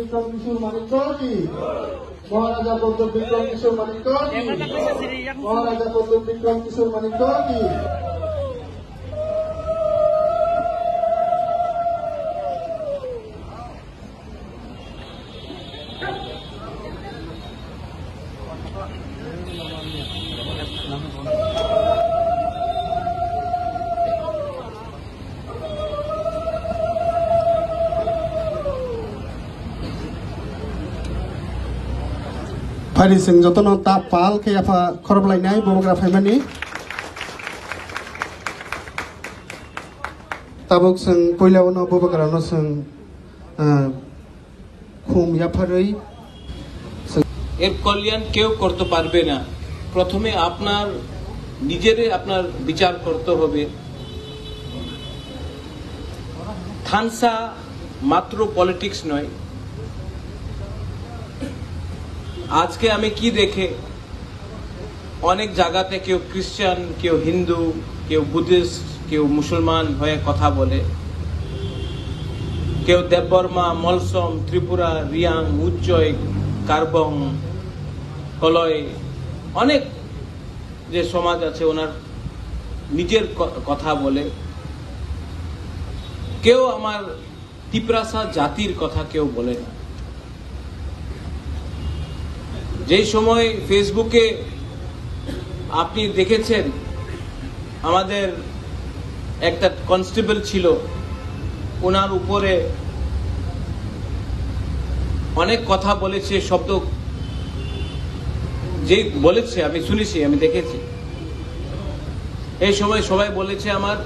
বিক্রম কিশোর মানিক্য কি, মহারাজা প্রদ্যুৎ বিক্রম কিশোর মানিক্য কি, মহারাজা প্রদ্যুৎ বিক্রম কিশোর মানিক্য কি। Pari sing jotono tapal kaya pa korb lainay bumagara faimani tabuk sing poilawano bumagara no sing khum yaparoi এর কল্যাণ কেউ করতে পারবে না। প্রথমে আপনার নিজেরে আপনার বিচার করতে হবে। থানসা মাত্র পলিটিক্স নয়। আজকে আমি কি দেখে অনেক জায়গাতে কেউ খ্রিস্টান, কেউ হিন্দু, কেউ বুদ্ধিস্ট, কেউ মুসলমান হয়ে কথা বলে, কেউ দেববর্মা, মলসম, ত্রিপুরা, রিয়াং, উচ্চয়, কার্বং, কলয়, অনেক যে সমাজ আছে ওনার নিজের কথা বলে। কেউ আমার তিপ্রাসা জাতির কথা কেউ বলে না। যে সময় ফেসবুকে আপনি দেখেছেন আমাদের একটা কনস্টেবল ছিল, ওনার উপরে অনেক কথা বলেছে, শব্দ যে বলেছে আমি শুনেছি, আমি দেখেছি। এই সময় সবাই বলেছে আমার